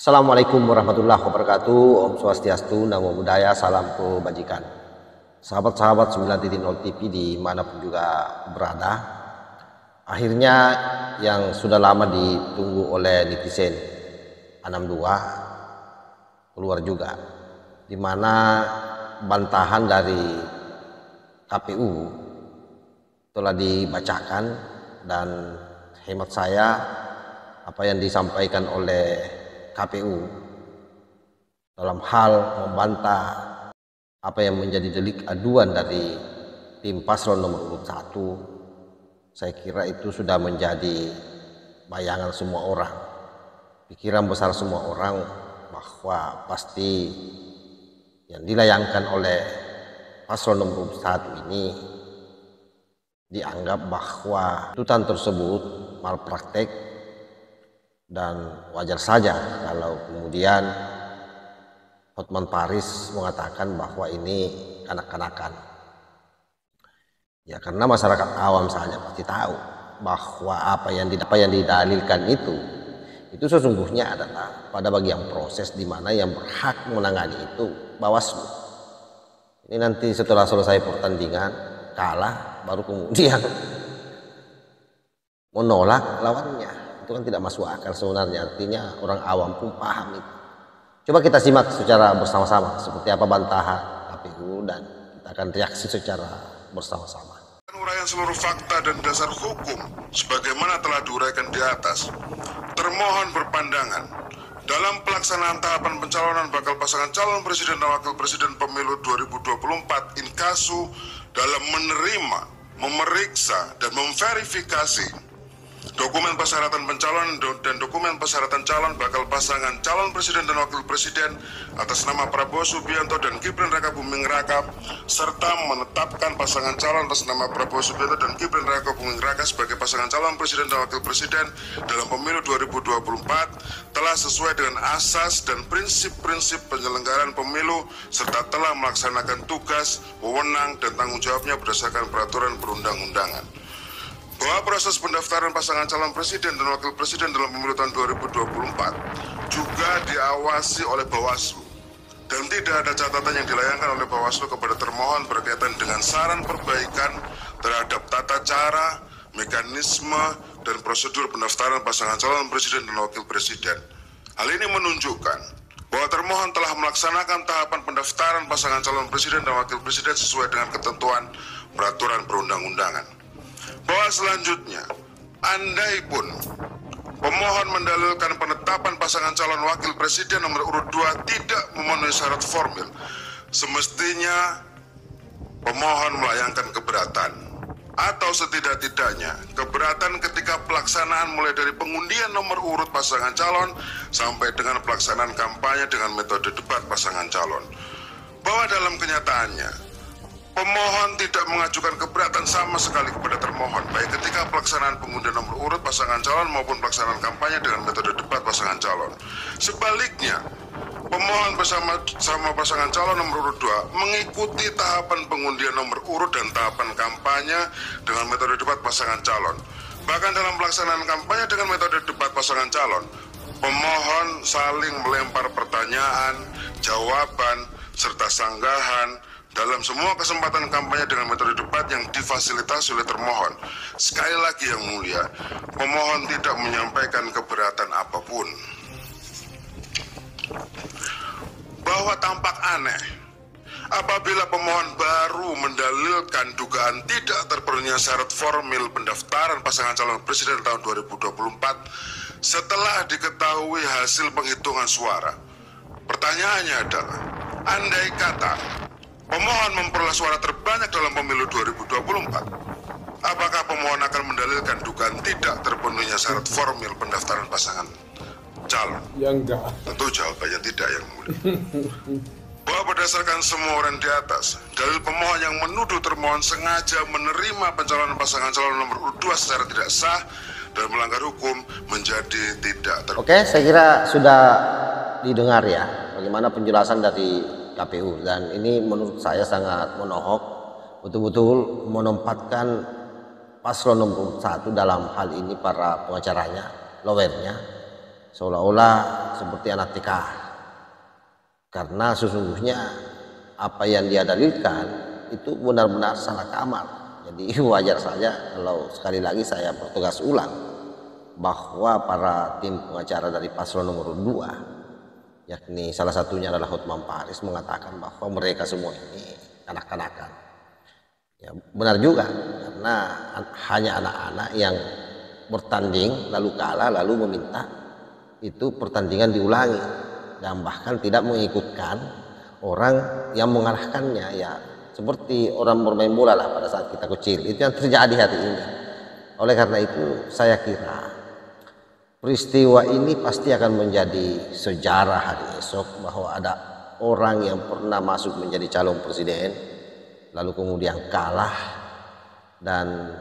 Assalamualaikum warahmatullahi wabarakatuh. Om Swastiastu, Namo Buddhaya, salam kebajikan. Sahabat-sahabat 9.0 TV dimanapun juga berada, akhirnya yang sudah lama ditunggu oleh netizen 62 keluar juga, dimana bantahan dari KPU telah dibacakan, dan hemat saya apa yang disampaikan oleh KPU dalam hal membantah apa yang menjadi delik aduan dari tim paslon nomor urut 1, saya kira itu sudah menjadi bayangan semua orang, pikiran besar semua orang, bahwa pasti yang dilayangkan oleh paslon nomor urut 1 ini dianggap bahwa tuntutan tersebut malpraktek. Dan wajar saja kalau kemudian Hotman Paris mengatakan bahwa ini kanak-kanakan. Ya, karena masyarakat awam saja pasti tahu bahwa apa yang didalilkan itu sesungguhnya adalah pada bagian proses di mana yang berhak menangani itu Bawaslu. Ini nanti setelah selesai pertandingan kalah baru kemudian menolak lawannya. Itu kan tidak masuk akal sebenarnya, artinya orang awam pun paham itu. Coba kita simak secara bersama-sama seperti apa bantahan KPU, dan kita akan reaksi secara bersama-sama. Uraian seluruh fakta dan dasar hukum sebagaimana telah diuraikan di atas, termohon berpandangan dalam pelaksanaan tahapan pencalonan bakal pasangan calon presiden dan wakil presiden pemilu 2024 inkasu dalam menerima, memeriksa, dan memverifikasi dokumen persyaratan pencalonan dan dokumen persyaratan calon bakal pasangan calon presiden dan wakil presiden atas nama Prabowo Subianto dan Gibran Raka Buming Raka, serta menetapkan pasangan calon atas nama Prabowo Subianto dan Gibran Raka Buming Raka sebagai pasangan calon presiden dan wakil presiden dalam pemilu 2024 telah sesuai dengan asas dan prinsip-prinsip penyelenggaraan pemilu, serta telah melaksanakan tugas, wewenang, dan tanggung jawabnya berdasarkan peraturan perundang-undangan. Bahwa proses pendaftaran pasangan calon presiden dan wakil presiden dalam pemilu tahun 2024 juga diawasi oleh Bawaslu, dan tidak ada catatan yang dilayangkan oleh Bawaslu kepada termohon berkaitan dengan saran perbaikan terhadap tata cara, mekanisme, dan prosedur pendaftaran pasangan calon presiden dan wakil presiden. Hal ini menunjukkan bahwa termohon telah melaksanakan tahapan pendaftaran pasangan calon presiden dan wakil presiden sesuai dengan ketentuan peraturan perundang-undangan. Bahwa selanjutnya, andai pun pemohon mendalilkan penetapan pasangan calon wakil presiden nomor urut 2 tidak memenuhi syarat formil, semestinya pemohon melayangkan keberatan, atau setidak-tidaknya keberatan ketika pelaksanaan mulai dari pengundian nomor urut pasangan calon sampai dengan pelaksanaan kampanye dengan metode debat pasangan calon. Bahwa dalam kenyataannya pemohon tidak mengajukan keberatan sama sekali kepada termohon, baik ketika pelaksanaan pengundian nomor urut pasangan calon maupun pelaksanaan kampanye dengan metode debat pasangan calon. Sebaliknya, pemohon bersama pasangan calon nomor urut 2 mengikuti tahapan pengundian nomor urut dan tahapan kampanye dengan metode debat pasangan calon. Bahkan dalam pelaksanaan kampanye dengan metode debat pasangan calon, pemohon saling melempar pertanyaan, jawaban, serta sanggahan dalam semua kesempatan kampanye dengan metode debat yang difasilitasi oleh termohon. Sekali lagi yang mulia, pemohon tidak menyampaikan keberatan apapun. Bahwa tampak aneh apabila pemohon baru mendalilkan dugaan tidak terpenuhinya syarat formil pendaftaran pasangan calon presiden tahun 2024 setelah diketahui hasil penghitungan suara. Pertanyaannya adalah, andai kata pemohon memperoleh suara terbanyak dalam pemilu 2024, apakah pemohon akan mendalilkan dugaan tidak terpenuhinya syarat formil pendaftaran pasangan calon? Ya enggak. Tentu jawabannya tidak, yang mulia. Bahwa berdasarkan semua orang di atas, dalil pemohon yang menuduh termohon sengaja menerima pencalonan pasangan calon nomor urut 2 secara tidak sah dan melanggar hukum menjadi tidak ter... Oke, saya kira sudah didengar ya bagaimana penjelasan dari KPU, dan ini menurut saya sangat menohok, betul-betul menempatkan paslon nomor 1 dalam hal ini para pengacaranya, lawyernya, seolah-olah seperti anak TK, karena sesungguhnya apa yang dia dalilkan itu benar-benar salah kamar. Jadi wajar saja kalau sekali lagi saya bertugas ulang bahwa para tim pengacara dari paslon nomor 2, yakni salah satunya adalah Hotman Paris, mengatakan bahwa mereka semua ini kanak-kanakan. Ya, benar juga, karena hanya anak-anak yang bertanding lalu kalah lalu meminta itu pertandingan diulangi, dan bahkan tidak mengikutkan orang yang mengarahkannya. Ya seperti orang bermain bola lah pada saat kita kecil, itu yang terjadi hari ini. Oleh karena itu saya kira peristiwa ini pasti akan menjadi sejarah hari esok, bahwa ada orang yang pernah masuk menjadi calon presiden lalu kemudian kalah dan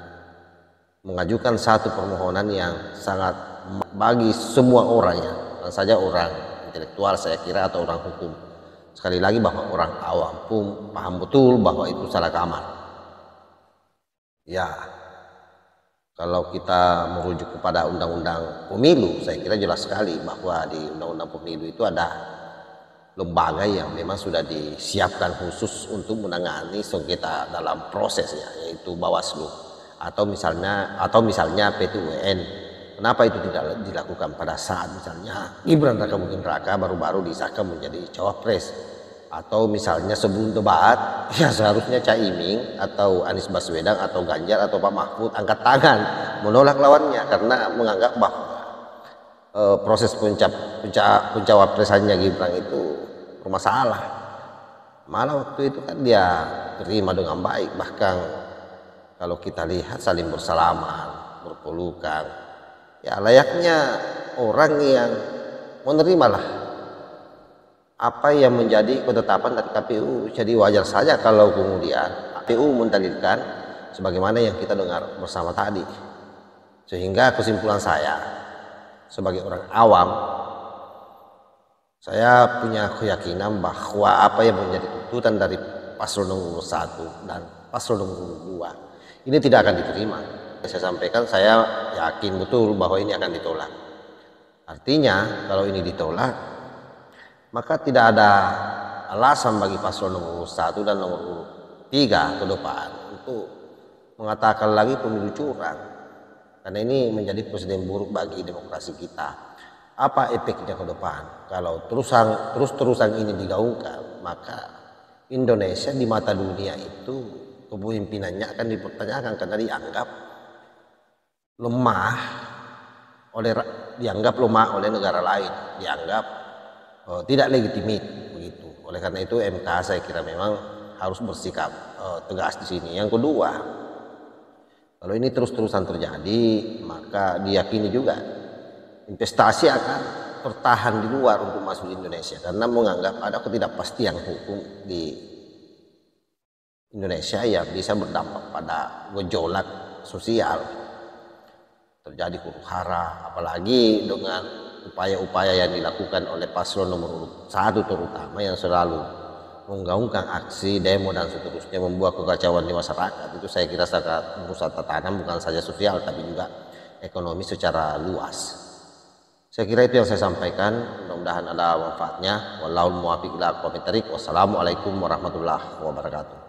mengajukan satu permohonan yang sangat bagi semua orang, ya, bukan saja orang intelektual saya kira atau orang hukum, sekali lagi bahwa orang awam pun paham betul bahwa itu salah kamar. Ya, kalau kita merujuk kepada undang-undang pemilu, saya kira jelas sekali bahwa di undang-undang pemilu itu ada lembaga yang memang sudah disiapkan khusus untuk menangani sengketa dalam prosesnya, yaitu Bawaslu atau misalnya PT UN. Kenapa itu tidak dilakukan pada saat misalnya Gibran Raka Buming Raka baru-baru disahkan menjadi cawapres, atau misalnya sebelum debat ya seharusnya Caimin atau Anies Baswedan atau Ganjar atau Pak Mahfud angkat tangan menolak lawannya karena menganggap bahwa proses pencawapresannya Gibran itu bermasalah. Malah waktu itu kan dia terima dengan baik, bahkan kalau kita lihat saling bersalaman, berpelukan, ya layaknya orang yang menerimalah apa yang menjadi ketetapan dari KPU. Jadi wajar saja kalau kemudian KPU mendalilkan sebagaimana yang kita dengar bersama tadi. Sehingga kesimpulan saya sebagai orang awam, saya punya keyakinan bahwa apa yang menjadi tuntutan dari paslon nomor 1 dan paslon nomor 2 ini tidak akan diterima. Saya sampaikan, saya yakin betul bahwa ini akan ditolak. Artinya kalau ini ditolak, maka tidak ada alasan bagi paslon nomor 1 dan nomor 3 ke depan untuk mengatakan lagi pemilu curang, karena ini menjadi presiden buruk bagi demokrasi kita. Apa efeknya ke depan kalau terus-terusan ini digaungkan? Maka Indonesia di mata dunia itu kepemimpinannya akan dipertanyakan karena dianggap lemah oleh negara lain, dianggap tidak legitimit begitu. Oleh karena itu MK saya kira memang harus bersikap tegas di sini. Yang kedua, kalau ini terus-terusan terjadi, maka diyakini juga investasi akan tertahan di luar untuk masuk di Indonesia, karena menganggap ada ketidakpastian hukum di Indonesia yang bisa berdampak pada gejolak sosial, terjadi huru-hara, apalagi dengan upaya-upaya yang dilakukan oleh paslon nomor 1 terutama yang selalu menggaungkan aksi, demo dan seterusnya, membuat kekacauan di masyarakat. Itu saya kira sangat merusak tatanan bukan saja sosial tapi juga ekonomi secara luas. Saya kira itu yang saya sampaikan, mudah-mudahan ada manfaatnya. Wallahul muwaffiq ila aqwamit thoriq. Wassalamualaikum warahmatullahi wabarakatuh.